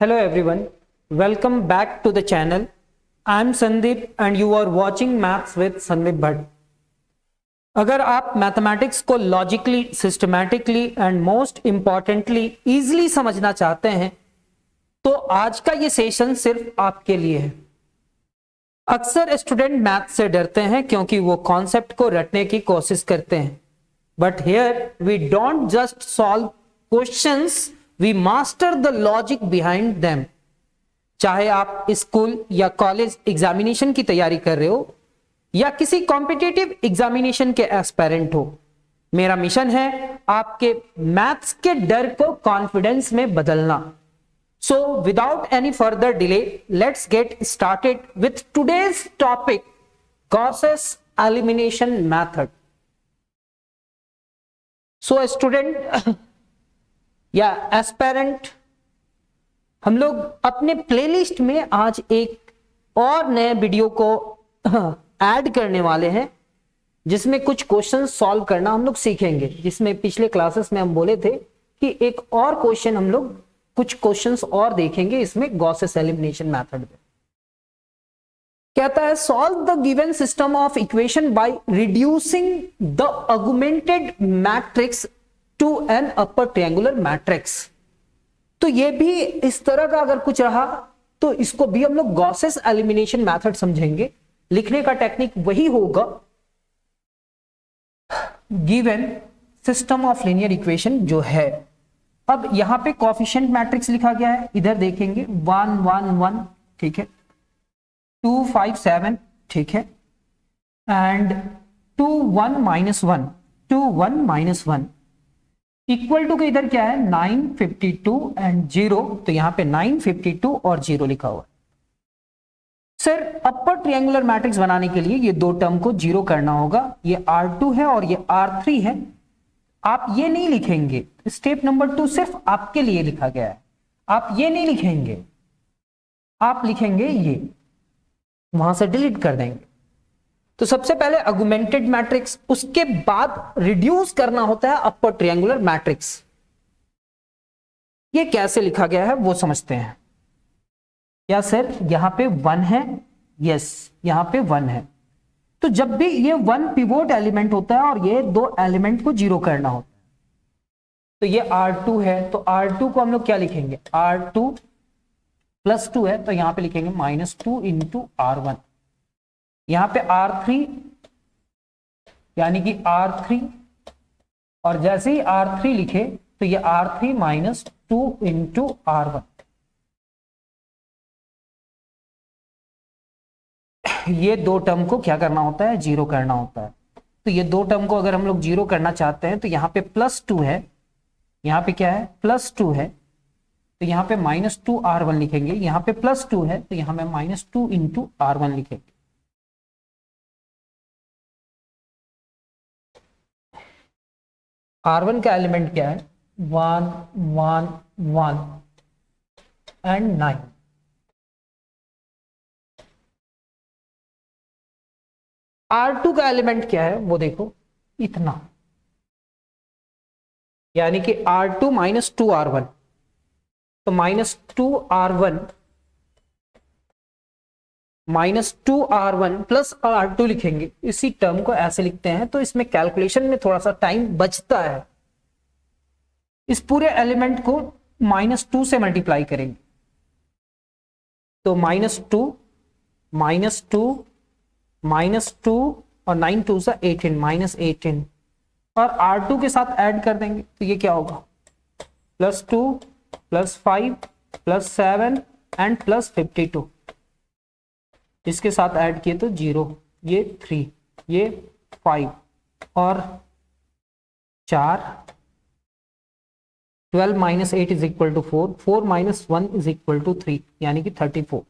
Hello everyone, welcome back to the channel. I am Sandeep and you are watching Maths with Sandeep Bhatt. अगर आप mathematics को logically, systematically and most importantly easily समझना चाहते हैं तो आज का ये सेशन सिर्फ आपके लिए है। अक्सर स्टूडेंट मैथ से डरते हैं क्योंकि वो कॉन्सेप्ट को रटने की कोशिश करते हैं, but here we don't just solve questions, we master the logic behind them. चाहे आप स्कूल या कॉलेज एग्जामिनेशन की तैयारी कर रहे हो या किसी कॉम्पिटिटिव एग्जामिनेशन के एस्पिरेंट हो, मेरा मिशन है आपके मैथ्स के डर को कॉन्फिडेंस में बदलना। So without any further delay let's get started with today's topic, Gauss's elimination method. So student या एस्पिरेंट, हम लोग अपने प्लेलिस्ट में आज एक और नए वीडियो को ऐड करने वाले हैं जिसमें कुछ क्वेश्चन सॉल्व करना हम लोग सीखेंगे। जिसमें पिछले क्लासेस में हम बोले थे कि एक और क्वेश्चन हम लोग कुछ क्वेश्चंस और देखेंगे इसमें गॉसेस एलिमिनेशन मेथड में। कहता है solve the given system of equation by reducing the augmented matrix to an upper triangular matrix. तो ये भी इस तरह का अगर कुछ रहा तो इसको भी हम लोग गॉसेस एलिमिनेशन मेथड समझेंगे। लिखने का टेक्निक वही होगा, given system of linear equation जो है। अब यहां पे कोएफिशिएंट मैट्रिक्स लिखा गया है, इधर देखेंगे 1 1 1, ठीक है, 2 5 7, ठीक है, एंड 2 1 -1, 2 1 -1 इक्वल टू के इधर क्या है 9 52 एंड 0। तो यहां पे 9 52 और 0 लिखा हुआ है। सर अपर ट्रायंगुलर मैट्रिक्स बनाने के लिए ये दो टर्म को जीरो करना होगा। ये R2 है और ये R3 है। आप ये नहीं लिखेंगे, स्टेप नंबर 2 सिर्फ आपके लिए लिखा गया है। आप ये नहीं लिखेंगे, आप लिखेंगे ये, वहां से डिलीट कर देंगे। तो सबसे पहले ऑगमेंटेड मैट्रिक्स, उसके बाद रिड्यूस करना होता है अपर ट्रायंगुलर मैट्रिक्स। ये कैसे लिखा गया है वो समझते हैं। या सर यहां पे 1 है, यस यहां पे 1 है। तो जब भी ये 1 पिवोट एलिमेंट होता है और ये दो एलिमेंट को जीरो करना होता है, तो ये R2 है, तो R2 को हम लोग क्या लिखेंगे, R2 + 2 है तो यहां पे लिखेंगे -2 × R1। यहां पे R3 यानी कि R3, और जैसे ही R3 लिखे तो ये R3 -2 × R1। ये दो टर्म को क्या करना होता है, जीरो करना होता है। तो ये दो टर्म को अगर हम लोग जीरो करना चाहते हैं तो यहाँ पे +2 है, यहाँ पे क्या है +2 है, तो यहाँ पे -2 R1 लिखेंगे। यहाँ पे +2 है तो यहाँ में -2 × R1 लिखेंगे। R1 का एलिमेंट क्या है 1 1 1 एंड 9। R2 का एलिमेंट क्या है वो देखो, इतना, यानी कि R2 -2 R1। तो -2 R1 प्लस R2 लिखेंगे। इसी टर्म को ऐसे लिखते हैं तो इसमें कैलकुलेशन में थोड़ा सा टाइम बचता है। इस पूरे एलिमेंट को -2 से मल्टीप्लाई करेंगे तो -2 और 9 2 = 18, -18, और R2 के साथ ऐड कर देंगे तो ये क्या होगा +2 +5 +7 एंड +52। इसके साथ ऐड किए तो 0, ये 3, ये 5 और 4, 12 - 8 = 4, 4 - 1 = 3, यानी कि 34।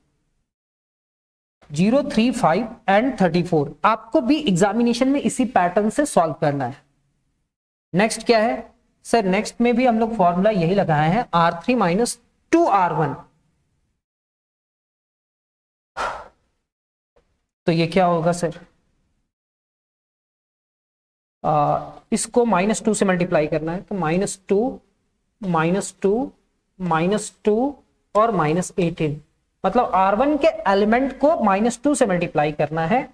0 3 5 एंड 34 आपको भी एग्जामिनेशन में इसी पैटर्न से सॉल्व करना है। नेक्स्ट क्या है सर, नेक्स्ट में भी हम लोग फॉर्मूला यही लगाए हैं, R3 - 2 R1। तो ये क्या होगा सर, इसको -2 से मल्टीप्लाई करना है तो -2 -2 -2 और -18, मतलब R1 के एलिमेंट को -2 से मल्टीप्लाई करना है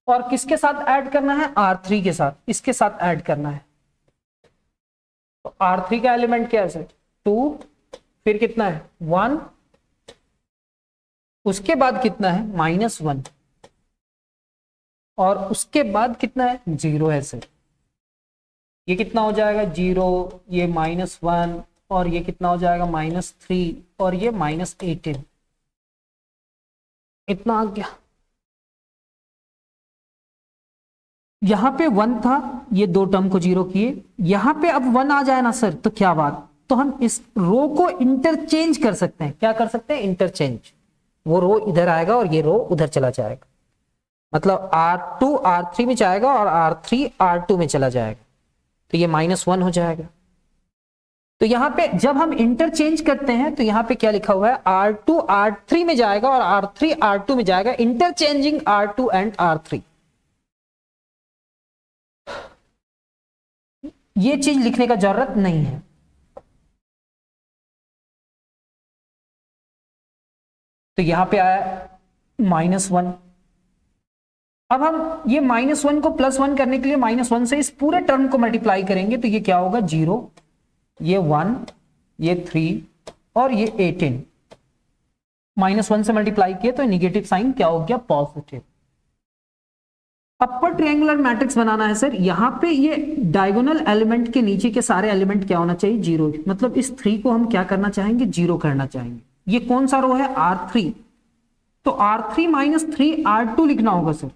और किसके साथ ऐड करना है, R3 के साथ, इसके साथ ऐड करना है। तो R3 का एलिमेंट क्या है, 2, फिर कितना है 1, उसके बाद कितना है -1, और उसके बाद कितना है 0 है सर। ये कितना हो जाएगा 0, ये -1, और ये कितना हो जाएगा -3, और ये -18, इतना आ गया। यहां पे 1 था, ये 2 टर्म को 0 किए, यहां पे अब 1 आ जाए ना सर तो क्या बात, तो हम इस रो को इंटरचेंज कर सकते हैं। क्या कर सकते हैं, इंटरचेंज। वो रो इधर आएगा और ये रो उधर चला जाएगा, मतलब R2 R3 में जाएगा और R3 R2 में चला जाएगा, तो ये -1 हो जाएगा। तो यहां पे जब हम इंटरचेंज करते हैं तो यहां पे क्या लिखा हुआ है, R2 R3 में जाएगा और R3 R2 में जाएगा, इंटरचेंजिंग R2 एंड R3। ये चीज लिखने का जरूरत नहीं है। तो यहां पे आया -1। अब हम ये -1 को +1 करने के लिए -1 से इस पूरे टर्म को मल्टीप्लाई करेंगे, तो ये क्या होगा 0, ये 1, ये 3 और ये 18। -1 से मल्टीप्लाई किए तो नेगेटिव साइन क्या हो गया, पॉजिटिव। अपर ट्रायंगुलर मैट्रिक्स बनाना है सर, यहां पे ये डायगोनल एलिमेंट के नीचे के सारे एलिमेंट क्या होना चाहिए, 0। मतलब इस 3 को हम क्या करना चाहेंगे, 0 करना चाहेंगे। ये कौन सा रो है, R3, तो R3 - 3 R2 लिखना होगा सर,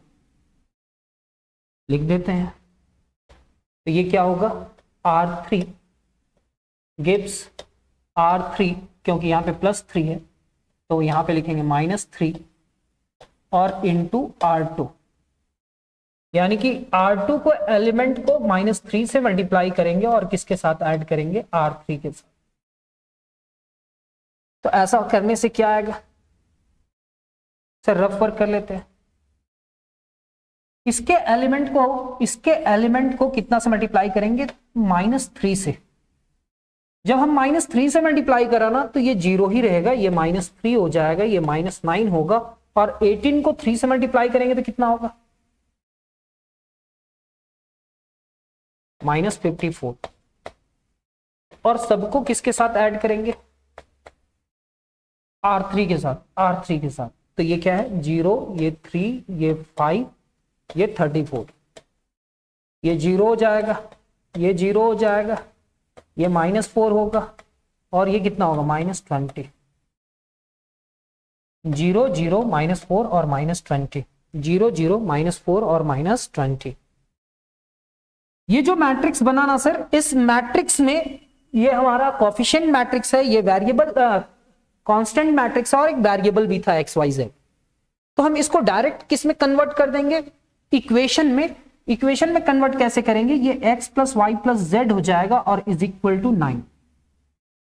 लिख देते हैं। तो ये क्या होगा, R3 गिव्स R3, क्योंकि यहां पे +3 है तो यहां पे लिखेंगे -3 और इंटू R2, यानी कि R2 को एलिमेंट को -3 से मल्टीप्लाई करेंगे और किसके साथ ऐड करेंगे, R3 के साथ। तो ऐसा करने से क्या आएगा सर, रफ वर्क कर लेते हैं। इसके एलिमेंट को कितना से मल्टीप्लाई करेंगे, -3 से। जब हम -3 से मल्टीप्लाई करा ना तो ये 0 ही रहेगा, ये -3 हो जाएगा, ये -9 होगा, और 18 को 3 से मल्टीप्लाई करेंगे तो कितना होगा, -54। और सबको किसके साथ ऐड करेंगे, R3 के साथ। तो ये क्या है 0, ये 3, ये 5, ये 34, ये 0 हो जाएगा, ये 0 हो जाएगा, ये -4 होगा, और ये कितना होगा -20। 0 0 -4 और -20, 0 0 -4 और -20। ये जो मैट्रिक्स बना ना सर, इस मैट्रिक्स में ये हमारा कोफिशिएंट मैट्रिक्स है, ये वेरिएबल कांस्टेंट मैट्रिक्स है, और एक वेरिएबल भी था XYZ। तो हम इसको डायरेक्ट किस में कन्वर्ट कर देंगे, इक्वेशन में कन्वर्ट कैसे करेंगे, ये x + y + z हो जाएगा और इज इक्वल टू 9।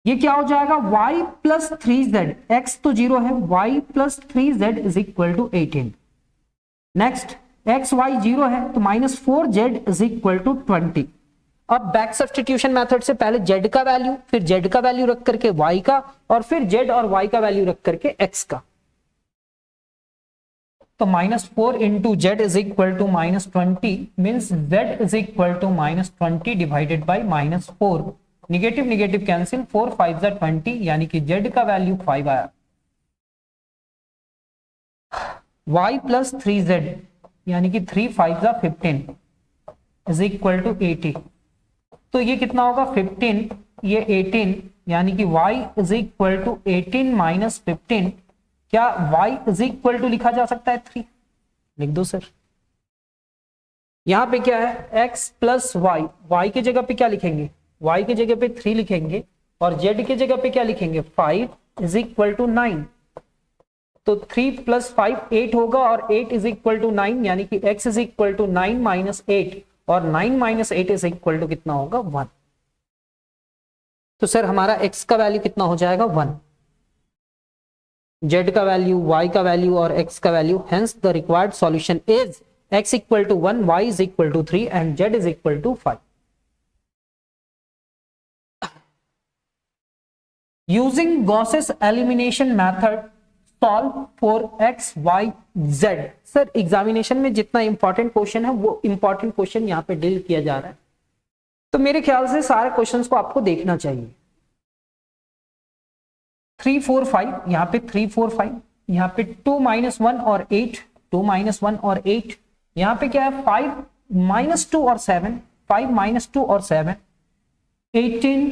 ये क्या हो जाएगा, y + 3z, x तो 0 है, y + 3z is equal to 18। Next x y 0 है तो -4z इज इक्वल टू 20। अब बैक सब्स्टिट्यूशन मेथड से पहले z का वैल्यू, फिर z का वैल्यू रख करके y का, और फिर z और y का वैल्यू रख करके x का। तो -4 into z is equal to -20 means z is equal to -20 divided by -4। Negative negative cancel, 4 5 20, यानी कि z का वैल्यू 5 आया। y + 3z यानी कि 3 5 15 इज इक्वल टू 80। तो ये कितना होगा 15, ये 18, यानी कि y इज इक्वल टू 18 - 15। क्या y इज इक्वल टू लिखा जा सकता है 3, लिख दो सर। यहां पे क्या है x + y की जगह पे क्या लिखेंगे, y की जगह पे 3 लिखेंगे, और z की जगह पे क्या लिखेंगे 5 इज इक्वल टू 9। तो 3 + 5 8 होगा, और 8 इज इक्वल टू 9, यानी कि x इज इक्वल टू 9 - 8, और 9 - 8 इज इक्वल टू कितना होगा 1। तो सर हमारा x का वैल्यू कितना हो जाएगा 1, z का वैल्यू, y का वैल्यू और x का value. Hence the required solution is x equal to 1, y is equal to 3 and z is equal to 5। Using Gauss's elimination method solve for X Y Z. Sir examination में जितना important question है वो important question यहाँ पे deal किया जा रहा है, तो मेरे ख्याल से सारे क्वेश्चंस को आपको देखना चाहिए। 3 4 5, यहाँ पे 3 4 5, यहाँ पे 2 -1 और 8, 2 -1 और 8, यहाँ पे क्या है 5 -2 और 7, 5 -2 और 7, 18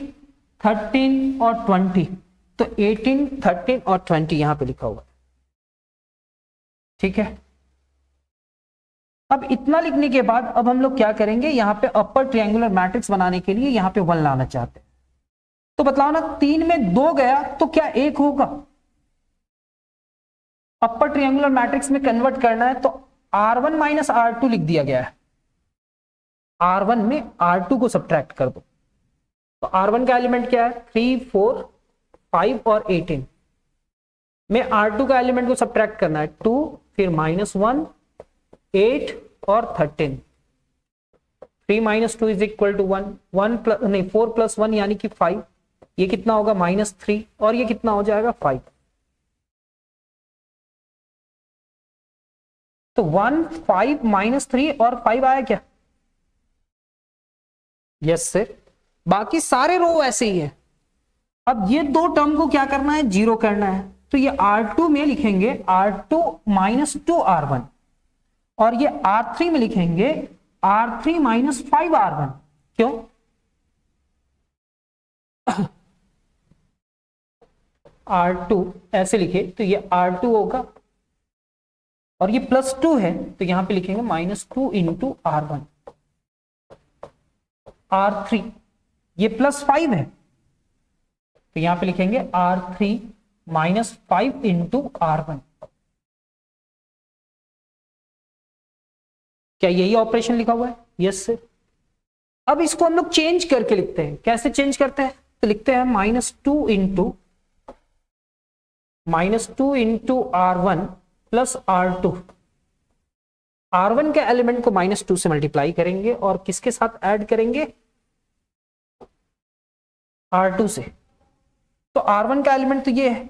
13 और 20, तो 18 13 और 20 यहां पे लिखा हुआ है। ठीक है, अब इतना लिखने के बाद अब हम लोग क्या करेंगे, यहां पे अपर ट्रायंगुलर मैट्रिक्स बनाने के लिए यहां पे 1 लाना चाहते हैं, तो बतलाओ ना 3 में 2 गया तो क्या 1 होगा? अपर ट्रायंगुलर मैट्रिक्स में कन्वर्ट करना है तो R1 - R2 लिख दिया गया है, R1 में R2 को सब्ट्रैक्ट कर दो, तो R1 का एलिमेंट क्या है 3 4 5 और 18 में R2 का एलिमेंट को सब्ट्रैक्ट करना है 2, फिर -1 8 और 13, 3 - 2 इज इक्वल टू 1, 4 + 1 यानी कि 5, ये कितना होगा -3 और ये कितना हो जाएगा 5, तो 1 5 -3 और 5 आया क्या? यस सर, बाकी सारे रो ऐसे ही है। अब ये दो टर्म को क्या करना है, जीरो करना है, तो ये R2 में लिखेंगे R2 - 2R1 और ये R3 में लिखेंगे R3 - 5R1। क्यों? R2 ऐसे लिखे तो ये R2 होगा और ये +2 है तो यहां पे लिखेंगे -2 × R1। R3 ये +5 है तो यहां पे लिखेंगे R3 - 5 × R1। क्या यही ऑपरेशन लिखा हुआ है? Yes sir. अब इसको हम लोग चेंज करके लिखते हैं, कैसे चेंज करते हैं, तो लिखते हैं -2 × R1 + R2। R1 के एलिमेंट को -2 से मल्टीप्लाई करेंगे और किसके साथ ऐड करेंगे, R2 से, तो R1 का एलिमेंट तो ये है,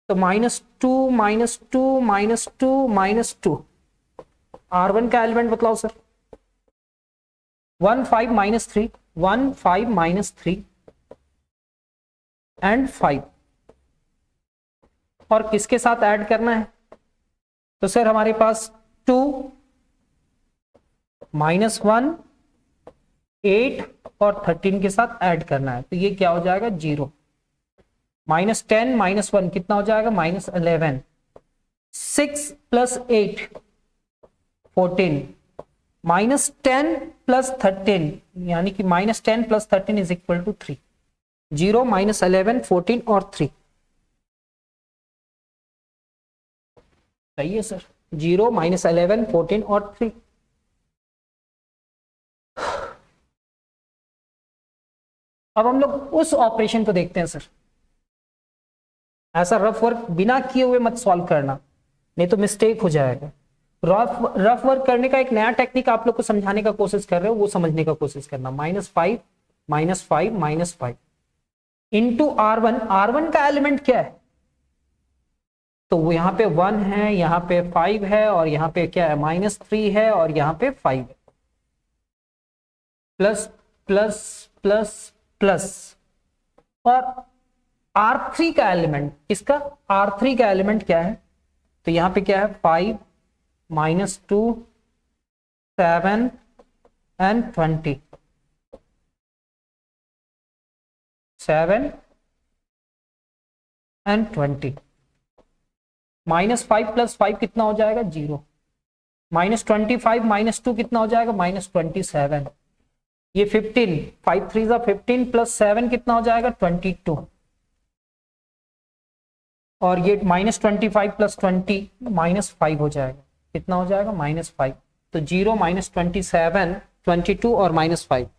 तो -2 -2 -2 -2, R1 का एलिमेंट बतलाओ सर, 1 5 -3, 1 5 -3 एंड 5, और किसके साथ ऐड करना है, तो सर हमारे पास 2 -1 8 और 13 के साथ ऐड करना है, तो ये क्या हो जाएगा 0, -10 -1 कितना हो जाएगा -11, 6 + 8 14, -10 + 13 यानी कि -10 + 13 इज इक्वल टू 3, 0 -11 14 और 3, सही है सर, 0 -11 14 और 3। अब हम लोग उस ऑपरेशन को देखते हैं सर, ऐसा रफ वर्क बिना किए हुए मत सॉल्व करना, नहीं तो मिस्टेक हो जाएगा। रफ वर्क करने का एक नया टेक्निक आप लोग को समझाने का कोशिश कर रहे हो, वो समझने का कोशिश करना। -5 -5 -5 इंटू R1, R1 का एलिमेंट क्या है, तो वो यहाँ पे 1 है, यहाँ पे 5 है और यहाँ पे क्या है -3 है और यहाँ पे 5 है, प्लस प्लस प्लस प्लस, और R3 का एलिमेंट, इसका R3 का एलिमेंट क्या है, तो यहाँ पे क्या है 5 -2 7 एंड 20, 7 एंड 20, -5 + 5 कितना हो जाएगा 0, -25 -2 कितना हो जाएगा -27, ये 15, 5 3 15 + 7 कितना हो जाएगा 22, और ये -25 + 20 -5 हो जाएगा, कितना हो जाएगा -5, तो 0 -27 22 और -5,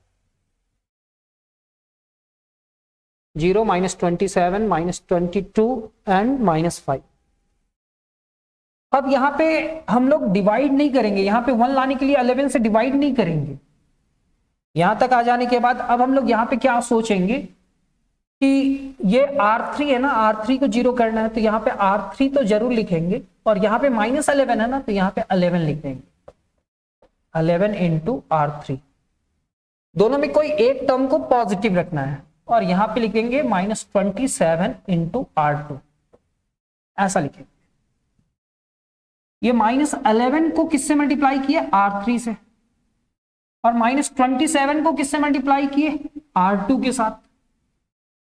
0 -27 -22 एंड -5। अब यहां पे हम लोग डिवाइड नहीं करेंगे, यहां पे 1 लाने के लिए 11 से डिवाइड नहीं करेंगे। यहां तक आ जाने के बाद अब हम लोग यहां पे क्या सोचेंगे, कि ये R3 है ना, R3 को 0 करना है तो यहाँ पे R3 तो जरूर लिखेंगे, और यहाँ पे -11 है ना तो यहाँ पे 11 लिख देंगे, 11 इंटू R3। दोनों में कोई एक टर्म को पॉजिटिव रखना है, और यहाँ पे लिखेंगे -27 इंटू R2, ऐसा लिखेंगे। ये -11 को किससे मल्टीप्लाई किया? R3 से, और -27 को किससे मल्टीप्लाई किए? R2 के साथ।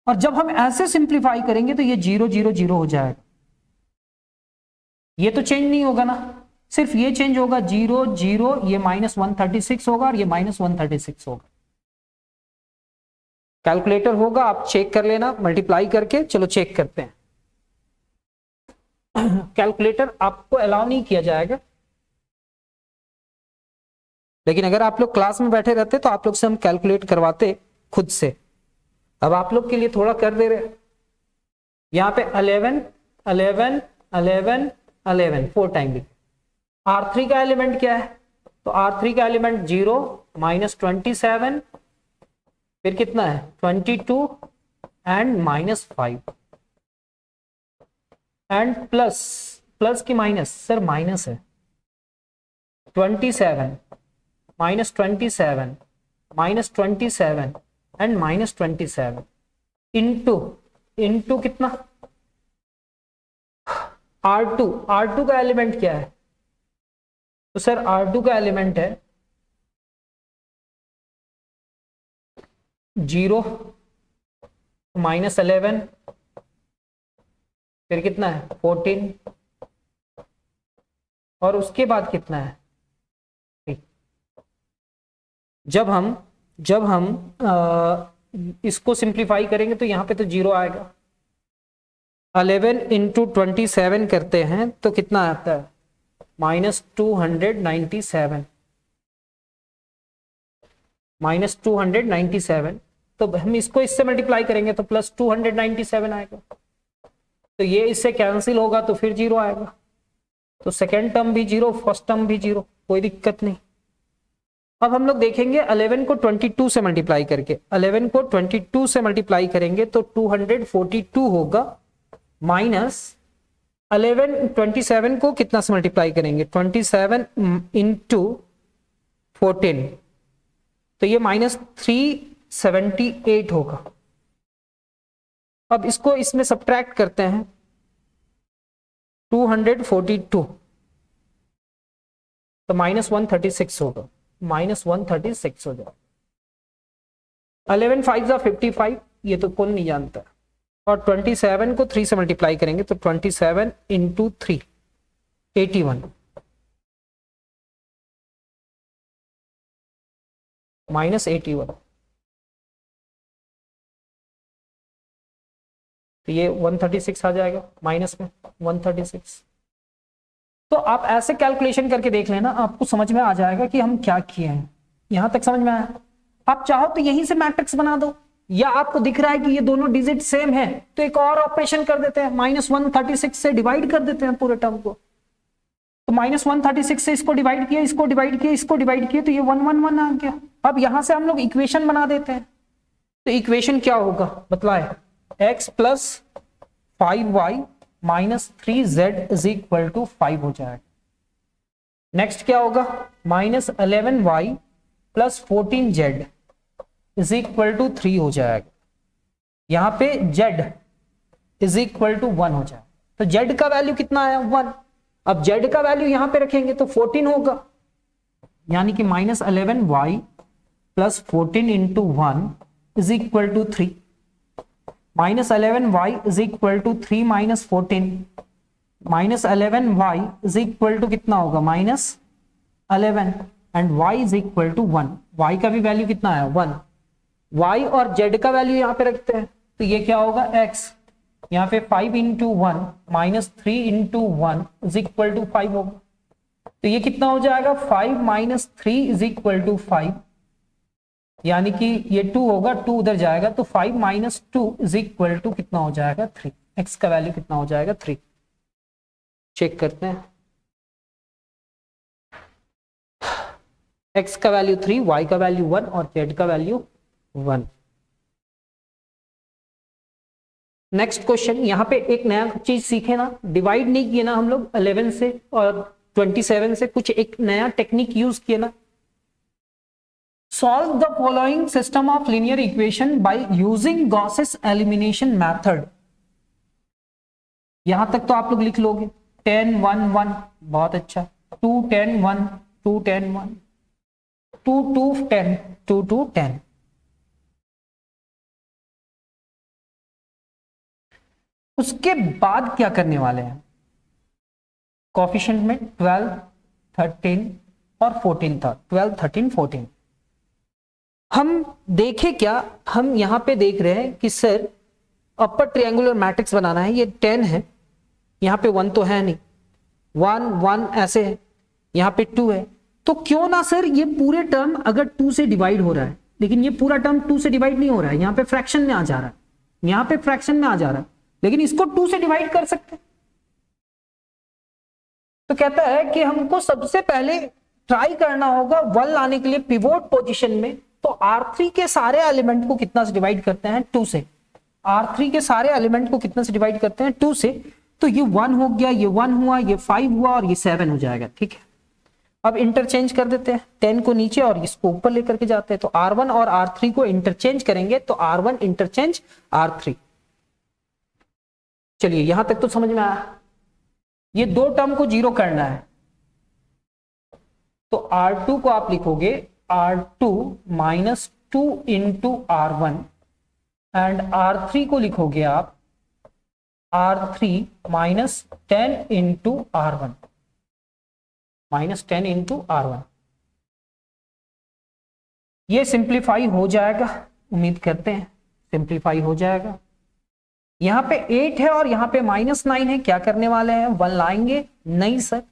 और जब हम ऐसे सिंप्लीफाई करेंगे तो ये 0 0 0 हो जाएगा, ये तो चेंज नहीं होगा ना, सिर्फ ये चेंज होगा 0 0, ये -136 होगा और ये -136 होगा। कैलकुलेटर होगा, आप चेक कर लेना मल्टीप्लाई करके। चलो चेक करते हैं। कैलकुलेटर आपको अलाउ नहीं किया जाएगा, लेकिन अगर आप लोग क्लास में बैठे रहते तो आप लोग से हम कैलकुलेट करवाते खुद से। अब आप लोग के लिए थोड़ा कर दे रहे, यहां पे 11 11 11 11 4 टाइम लिखे। R3 का एलिमेंट क्या है? तो R3 का एलिमेंट 0 -27, फिर कितना है 22 एंड -5 एंड प्लस की माइनस, सर माइनस है 27 -27 -27 एंड -27 इंटू कितना R2 का एलिमेंट क्या है? तो सर R2 का एलिमेंट है 0 -11, फिर कितना है 14, और उसके बाद कितना है 3। जब हम इसको सिंप्लीफाई करेंगे तो यहां पे तो 0 आएगा। 11 इंटू 27 करते हैं तो कितना आता है -297 -297। तो हम इसको इससे मल्टीप्लाई करेंगे तो +297 आएगा, तो ये इससे कैंसिल होगा तो फिर 0 आएगा। तो सेकेंड टर्म भी 0, फर्स्ट टर्म भी 0, कोई दिक्कत नहीं। अब हम लोग देखेंगे 11 को 22 से मल्टीप्लाई करके, 11 को 22 से मल्टीप्लाई करेंगे तो 242 होगा, माइनस 11 27 को कितना से मल्टीप्लाई करेंगे 27 इंटू 14, तो ये -378 होगा। अब इसको इसमें सब्ट्रैक्ट करते हैं 242, तो -136 होगा, -136 हो जाएगा। 11 5 55, ये तो कौन नहीं जानता। और 27 को 3 से मल्टीप्लाई करेंगे तो 27 इंटू 3 81 -81, तो ये 136 आ जाएगा, माइनस में 136। तो आप ऐसे कैलकुलेशन करके देख लेना, आपको समझ में आ जाएगा कि हम क्या किए हैं। यहां तक समझ में आया? आप चाहो तो यहीं से मैट्रिक्स बना दो, या आपको दिख रहा है कि ये दोनों डिजिट सेम है तो एक और ऑपरेशन कर देते हैं, -136 से डिवाइड कर देते हैं पूरे टर्म को। तो -136 से इसको डिवाइड किया, इसको डिवाइड किया, इसको डिवाइड किया, तो ये 111 आ गया। अब यहां से हम लोग इक्वेशन बना देते हैं, तो इक्वेशन क्या होगा बतलाए? x + 5y - 3z = 5 हो जाएगा। नेक्स्ट क्या होगा? -11y + 14z = 3 हो जाएगा। यहां पे z = 1 हो जाएगा। तो z का वैल्यू कितना आया 1। अब z का वैल्यू यहां पे रखेंगे तो 14 होगा, यानी कि -11y + 14 इंटू 1 = 3। -11y = 3 - 14, -11y = कितना होगा -11, एंड y = 1। y का भी वैल्यू कितना है 1। y और z का वैल्यू यहां पे रखते हैं, तो ये क्या होगा x, यहाँ पे 5 इंटू 1 -3 इंटू 1 = 5 होगा। तो ये कितना हो जाएगा 5 - 3 = 5, यानी कि ये 2 होगा, 2 उधर जाएगा, तो 5 - 2 = कितना हो जाएगा 3। x का वैल्यू कितना हो जाएगा 3। चेक करते हैं, x का वैल्यू 3, y का वैल्यू 1 और z का वैल्यू 1। नेक्स्ट क्वेश्चन, यहाँ पे एक नया चीज सीखे ना, डिवाइड नहीं किए ना हम लोग 11 से और 27 से, कुछ एक नया टेक्निक यूज किए ना। Solve the following system of linear equation by using Gauss's elimination method. यहां तक तो आप लोग लिख लोगे 10 1 1, बहुत अच्छा, 2 10 1 2 10 1, 2 2 10 2 2 10। उसके बाद क्या करने वाले हैं, कोफिशिएंट में 12 13 और 14 था, 12 13 14। हम देखें क्या, हम यहां पे देख रहे हैं कि सर अपर ट्रायंगुलर मैट्रिक्स बनाना है, ये 10 है, यहां पे 1 तो है नहीं, 1 1 ऐसे है, यहां पे 2 है, तो क्यों ना सर ये पूरे टर्म अगर 2 से डिवाइड हो रहा है, लेकिन ये पूरा टर्म 2 से डिवाइड नहीं हो रहा है, यहां पे फ्रैक्शन में आ जा रहा है, यहां पे फ्रैक्शन में आ जा रहा है, लेकिन इसको 2 से डिवाइड कर सकते हैं। तो कहता है कि हमको सबसे पहले ट्राई करना होगा 1 लाने के लिए पिवोट पोजीशन में, तो R3 के सारे एलिमेंट को कितना से डिवाइड करते हैं, 2 से। R3 के सारे एलिमेंट को कितना से डिवाइड करते हैं, 2 से। तो ये 1 हो गया, ये 1 हुआ, ये 5 हुआ और ये 7 हो जाएगा, ठीक है। अब इंटरचेंज कर देते हैं, 10 को नीचे और इसको ऊपर लेकर के जाते हैं, तो R1 और R3 को इंटरचेंज करेंगे, तो R1 इंटरचेंज R3। चलिए यहां तक तो समझ में आया। ये दो टर्म को जीरो करना है, तो R2 को आप लिखोगे R2 minus 2 into R1 and R3 को लिखोगे आप R3 minus 10 into R1, minus 10 into R1। ये सिंप्लीफाई हो जाएगा, उम्मीद करते हैं सिंप्लीफाई हो जाएगा। यहां पे 8 है और यहां पे -9 है, क्या करने वाले हैं, 1 लाएंगे, नहीं सर।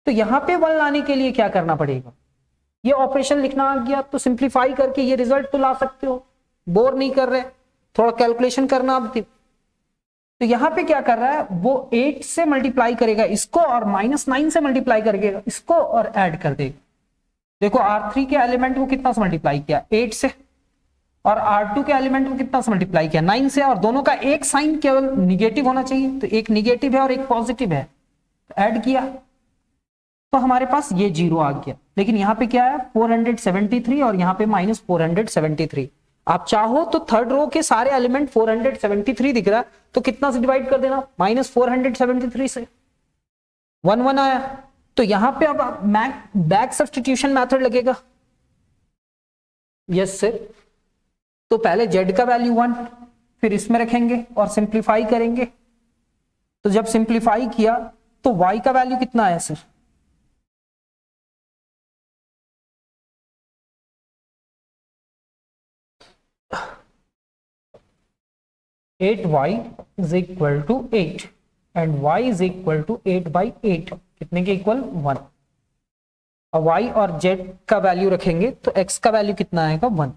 तो यहां पे 1 लाने के लिए क्या करना पड़ेगा, ये ऑपरेशन लिखना आ गया, तो सिंप्लीफाई करके ये रिजल्ट तो ला सकते हो, बोर नहीं कर रहे, थोड़ा कैलकुलेशन करना अब। तो यहां पे क्या कर रहा है, वो 8 से मल्टीप्लाई करेगा इसको और -9 से मल्टीप्लाई करेगा इसको और ऐड कर देगा। देखो R3 के एलिमेंट को कितना से मल्टीप्लाई किया, 8 से, और R2 के एलिमेंट को कितना से मल्टीप्लाई किया, 9 से, और दोनों का एक साइन केवल निगेटिव होना चाहिए, तो एक निगेटिव है और एक पॉजिटिव है, तो ऐड किया तो हमारे पास ये 0 आ गया। लेकिन यहाँ पे क्या है, 473 और यहाँ पे -473। आप चाहो तो थर्ड रो के सारे एलिमेंट 473 दिख रहा है, तो कितना से डिवाइड कर देना, -473 से, 1 1 आया। तो यहां पे अब बैक सब्स्टिट्यूशन मेथड लगेगा, यस सर। तो पहले z का वैल्यू 1, फिर इसमें रखेंगे और सिंप्लीफाई करेंगे। तो जब सिंप्लीफाई किया तो y का वैल्यू कितना आया sir, eight Y is equal to 8 and y is equal to 8/8, कितने के इक्वल 1। और y और z का वैल्यू रखेंगे तो x का वैल्यू कितना आएगा, 1।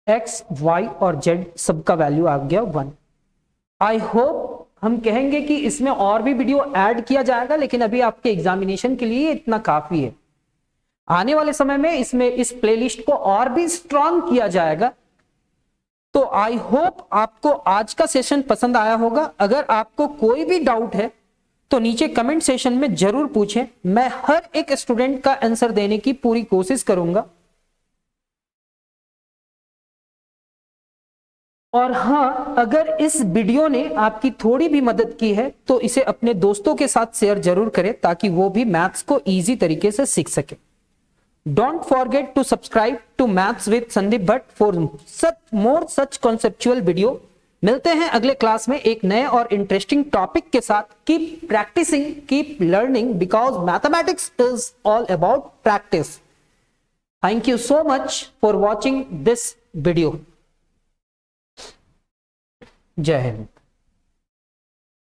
x, y और z सबका वैल्यू आ गया 1। आई होप हम कहेंगे कि इसमें और भी वीडियो ऐड किया जाएगा, लेकिन अभी आपके एग्जामिनेशन के लिए इतना काफी है। आने वाले समय में इसमें इस प्लेलिस्ट को और भी स्ट्रांग किया जाएगा। तो आई होप आपको आज का सेशन पसंद आया होगा। अगर आपको कोई भी डाउट है तो नीचे कमेंट सेशन में जरूर पूछें, मैं हर एक स्टूडेंट का आंसर देने की पूरी कोशिश करूंगा। और हाँ, अगर इस वीडियो ने आपकी थोड़ी भी मदद की है तो इसे अपने दोस्तों के साथ शेयर जरूर करें, ताकि वो भी मैथ्स को इजी तरीके से सीख सके। Don't forget to subscribe to maths with Sandeep Bhatt for more such conceptual video. मिलते हैं अगले क्लास में एक नए और इंटरेस्टिंग टॉपिक के साथ। Keep practising, keep learning, because mathematics is all about practice. Thank you so much for watching this video. जय हिंद।